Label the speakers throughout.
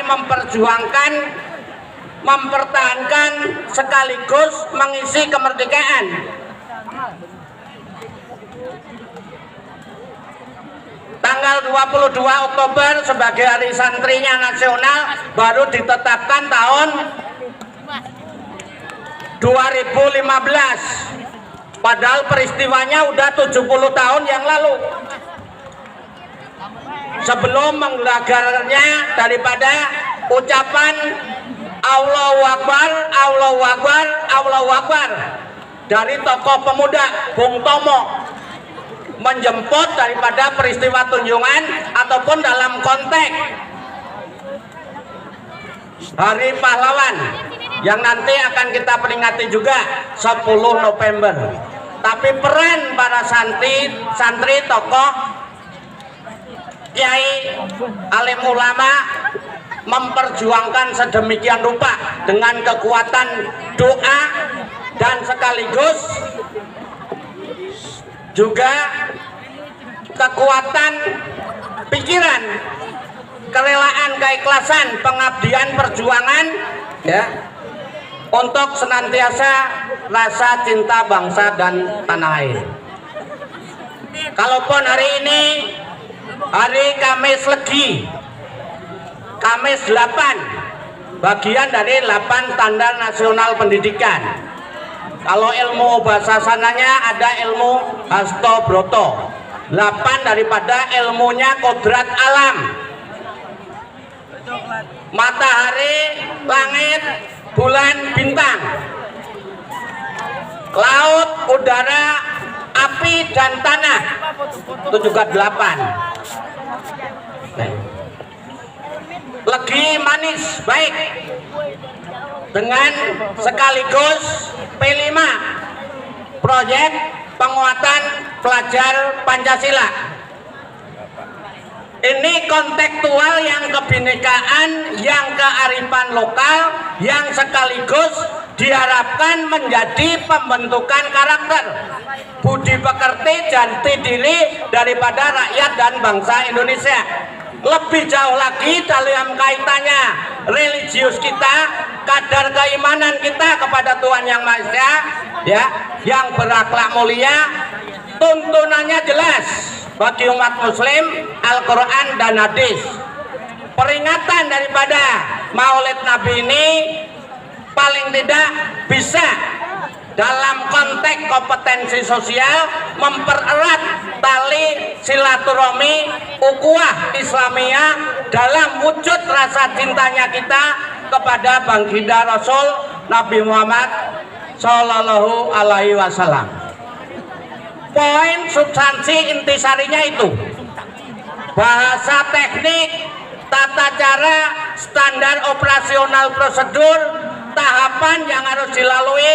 Speaker 1: memperjuangkan, mempertahankan sekaligus mengisi kemerdekaan. Tanggal 22 Oktober sebagai Hari Santrinya Nasional baru ditetapkan tahun 2015. Padahal peristiwanya udah 70 tahun yang lalu. Sebelum menggelagarnya daripada ucapan Allahu Akbar, Allahu Akbar, Allahu Akbar dari tokoh pemuda Bung Tomo, menjemput daripada peristiwa Tunjungan ataupun dalam konteks Hari Pahlawan yang nanti akan kita peringati juga 10 November. Tapi peran para santri, tokoh, kiai, alim ulama memperjuangkan sedemikian rupa dengan kekuatan doa dan sekaligus juga kekuatan pikiran, kerelaan, keikhlasan, pengabdian, perjuangan, ya, untuk senantiasa rasa cinta bangsa dan tanah air. Kalaupun hari ini hari Kamis Legi, Kamis 8, bagian dari 8 standar nasional pendidikan. Kalau ilmu bahasa sananya ada ilmu Hasto Broto, 8 daripada ilmunya kodrat alam, matahari, langit, bulan, bintang, laut, udara, api, dan tanah. Itu juga 8. Legi manis baik dengan sekaligus P5 proyek penguatan pelajar Pancasila. Ini kontekstual yang kebinekaan, yang kearifan lokal, yang sekaligus diharapkan menjadi pembentukan karakter, budi pekerti, jati diri daripada rakyat dan bangsa Indonesia. Lebih jauh lagi dalam kaitannya religius kita, kadar keimanan kita kepada Tuhan Yang Maha Esa, ya, yang berakhlak mulia, tuntunannya jelas bagi umat muslim, Al-Quran dan hadis. Peringatan daripada Maulid Nabi ini paling tidak bisa dalam konteks kompetensi sosial mempererat tali silaturahmi ukhuwah Islamiyah dalam wujud rasa cintanya kita kepada baginda Rasul Nabi Muhammad Sallallahu Alaihi Wasallam. Poin substansi intisarinya itu bahasa teknik, tata cara, standar operasional, prosedur, tahapan yang harus dilalui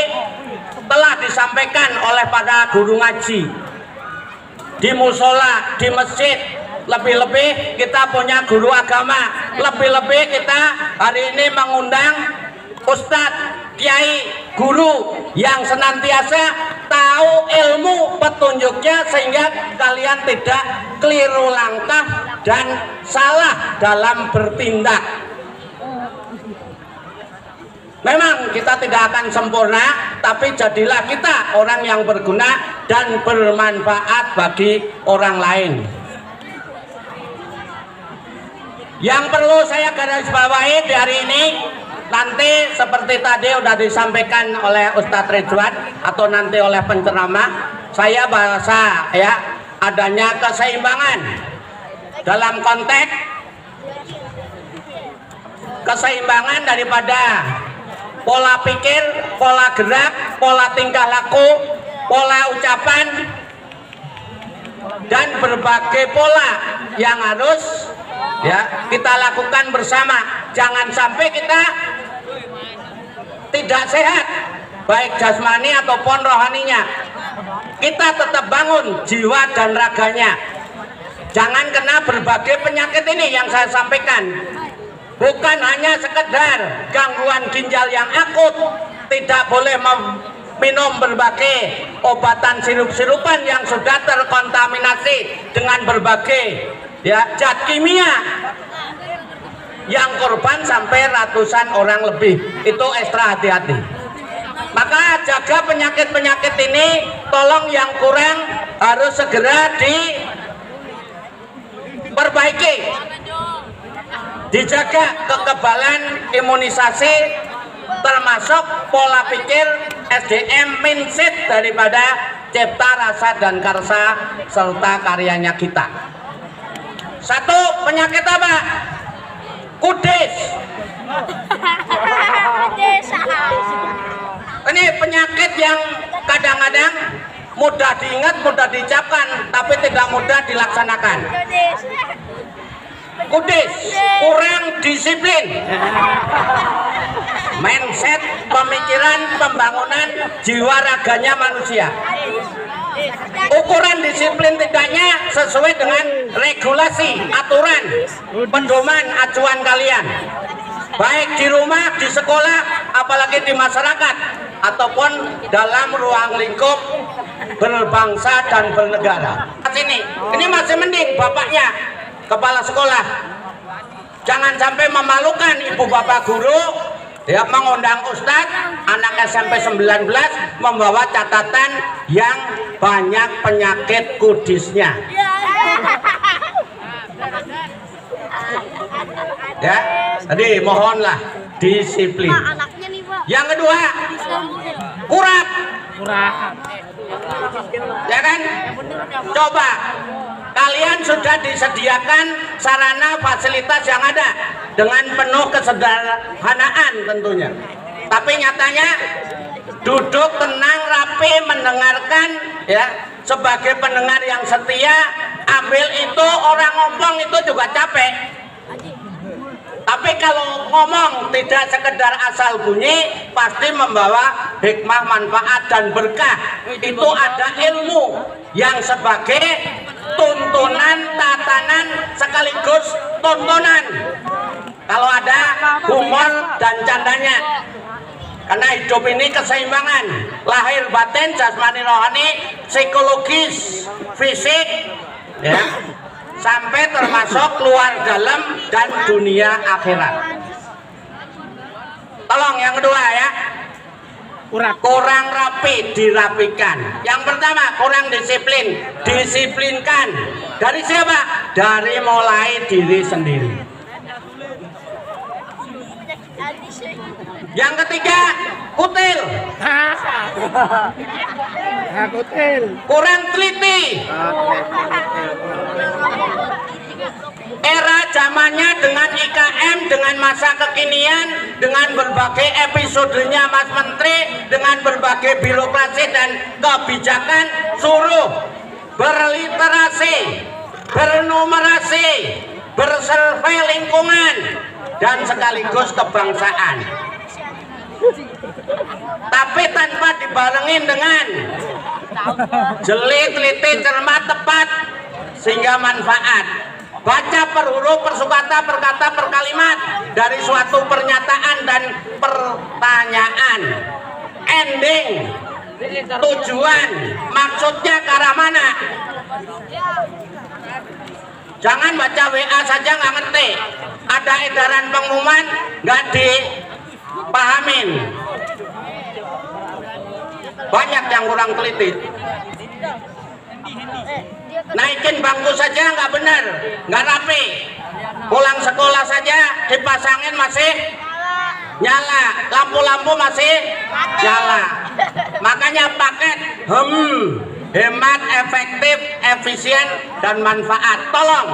Speaker 1: telah disampaikan oleh para guru ngaji di musola, di masjid. Lebih-lebih kita punya guru agama, lebih-lebih kita hari ini mengundang ustadz, kiai, guru yang senantiasa tahu ilmu petunjuknya sehingga kalian tidak keliru langkah dan salah dalam bertindak. Memang kita tidak akan sempurna, tapi jadilah kita orang yang berguna dan bermanfaat bagi orang lain. Yang perlu saya garis bawahi di hari ini, nanti seperti tadi sudah disampaikan oleh Ustadz Ridwan atau nanti oleh penceramah, saya bahasa ya adanya keseimbangan dalam konteks keseimbangan daripada pola pikir, pola gerak, pola tingkah laku, pola ucapan, dan berbagai pola yang harus ya kita lakukan bersama. Jangan sampai kita tidak sehat baik jasmani ataupun rohaninya. Kita tetap bangun jiwa dan raganya. Jangan kena berbagai penyakit ini yang saya sampaikan. Bukan hanya sekedar gangguan ginjal yang akut, tidak boleh minum berbagai obatan sirup-sirupan yang sudah terkontaminasi dengan berbagai ya zat kimia yang korban sampai ratusan orang lebih. Itu ekstra hati-hati. Maka jaga penyakit-penyakit ini, tolong yang kurang harus segera diperbaiki. Dijaga kekebalan imunisasi, termasuk pola pikir SDM mindset daripada cipta rasa dan karsa serta karyanya kita. Satu, penyakit apa? Kudis. Ini penyakit yang kadang-kadang mudah diingat, mudah diucapkan, tapi tidak mudah dilaksanakan. Kudis, kurang disiplin. Mindset, pemikiran, pembangunan jiwa raganya manusia. Ukuran disiplin tidaknya sesuai dengan regulasi, aturan, pedoman, acuan kalian, baik di rumah, di sekolah, apalagi di masyarakat, ataupun dalam ruang lingkup berbangsa dan bernegara. Ini masih mending bapaknya kepala sekolah, jangan sampai memalukan ibu bapak guru, ya, mengundang ustadz, anak SMP 19 membawa catatan yang banyak penyakit kudisnya. Ya, jadi mohonlah disiplin. Yang kedua, kurap. Ya kan? Coba kalian sudah disediakan sarana fasilitas yang ada dengan penuh kesederhanaan tentunya, tapi nyatanya duduk tenang rapi mendengarkan, ya, sebagai pendengar yang setia. Ambil itu, orang ngomong itu juga capek, tapi kalau ngomong tidak sekedar asal bunyi, pasti membawa hikmah, manfaat, dan berkah. Itu ada ilmu yang sebagai tuntunan, tatanan, sekaligus tontonan. Kalau ada humor dan candanya. Karena hidup ini keseimbangan, lahir batin, jasmani rohani, psikologis, fisik, ya, sampai termasuk luar dalam dan dunia akhirat. Tolong yang kedua ya, kurang rapi, dirapikan. Yang pertama, kurang disiplin, disiplinkan. Dari siapa? Dari mulai diri sendiri. Yang ketiga, kutil. Kurang teliti. Era zamannya dengan IKM, dengan masa kekinian, dengan berbagai episodenya Mas Menteri, dengan berbagai birokrasi dan kebijakan, suruh berliterasi, bernumerasi, bersurvei lingkungan, dan sekaligus kebangsaan. Tapi tanpa dibarengin dengan jeli, teliti, cermat, tepat, sehingga manfaat. Baca per huruf, per sukata, per kata, per kalimat dari suatu pernyataan dan pertanyaan. Ending, tujuan, maksudnya ke arah mana. Jangan baca WA saja nggak ngerti, ada edaran pengumuman nggak dipahamin. Banyak yang kurang teliti. Naikin bangku saja nggak benar, nggak rapi. Pulang sekolah saja dipasangin masih nyala, lampu-lampu masih nyala. Makanya paket hemat, efektif, efisien, dan manfaat. Tolong,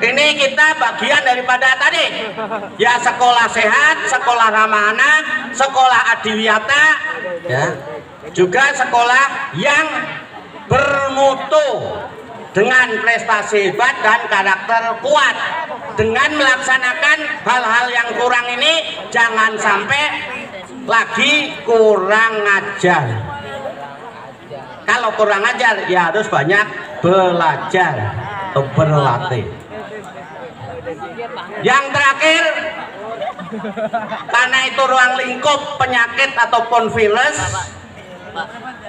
Speaker 1: ini kita bagian daripada tadi. Ya, sekolah sehat, sekolah ramah anak, sekolah adiwiyata, ya, juga sekolah yang bermutu dengan prestasi hebat dan karakter kuat. Dengan melaksanakan hal-hal yang kurang ini, jangan sampai lagi kurang ajar. Kalau kurang ajar, ya harus banyak belajar atau berlatih. Yang terakhir, karena itu ruang lingkup penyakit ataupun virus,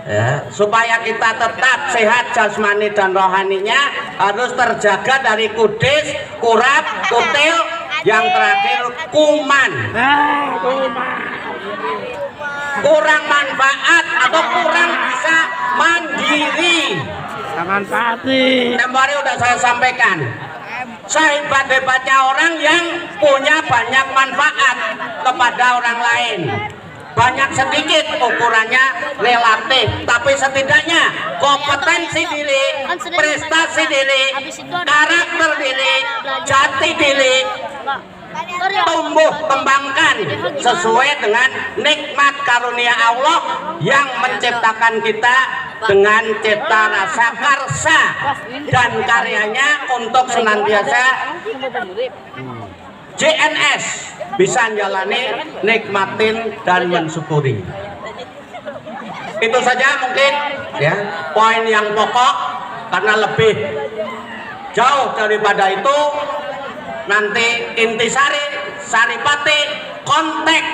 Speaker 1: ya, supaya kita tetap sehat jasmani dan rohaninya, harus terjaga dari kudis, kurap, kutil, Yang terakhir kuman. Kurang manfaat atau kurang bisa mandiri. Kemarin udah saya sampaikan. Sehebat-hebatnya orang yang punya banyak manfaat kepada orang lain, banyak sedikit ukurannya relatif, tapi setidaknya kompetensi diri, prestasi diri, karakter diri, jati diri tumbuh kembangkan sesuai dengan nikmat karunia Allah yang menciptakan kita dengan cipta rasa karsa dan karyanya untuk senantiasa JNS bisa jalani, nikmatin dan mensyukuri. Itu saja mungkin ya poin yang pokok, karena lebih jauh daripada itu nanti intisari saripati kontek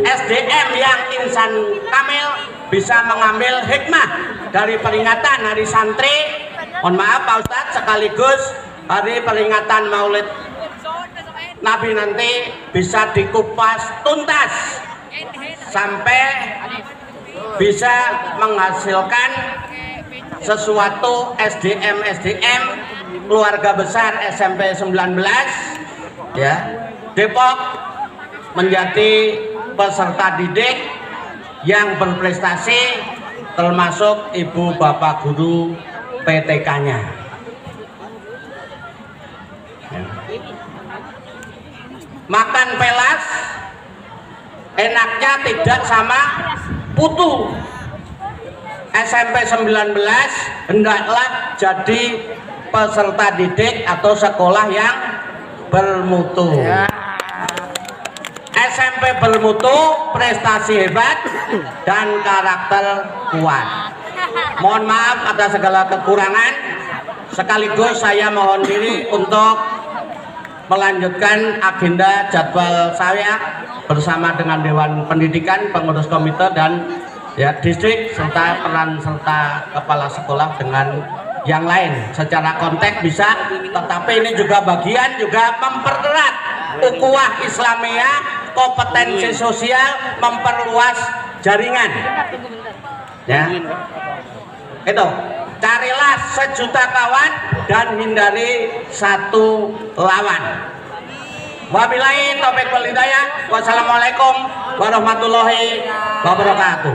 Speaker 1: SDM yang insan kamil bisa mengambil hikmah dari peringatan Hari Santri. Mohon maaf Pak Ustadz, sekaligus hari peringatan Maulid Nabi nanti bisa dikupas tuntas sampai bisa menghasilkan sesuatu SDM keluarga besar SMP 19 ya. Depok menjadi peserta didik yang berprestasi, termasuk ibu bapak guru PTK-nya. Makan pelas enaknya tidak sama putu. SMP 19 hendaklah jadi peserta didik atau sekolah yang bermutu. SMP bermutu, prestasi hebat dan karakter kuat. Mohon maaf atas segala kekurangan. Sekaligus saya mohon diri untuk melanjutkan agenda jadwal saya bersama dengan Dewan Pendidikan, pengurus komite dan ya distrik serta peran serta kepala sekolah dengan yang lain secara konteks bisa, tetapi ini juga bagian juga mempererat ukhuwah Islamiyah, kompetensi sosial, memperluas jaringan ya. Itu carilah sejuta kawan dan hindari satu lawan. Wabillahi taufiq wal hidayah. Wassalamualaikum warahmatullahi wabarakatuh.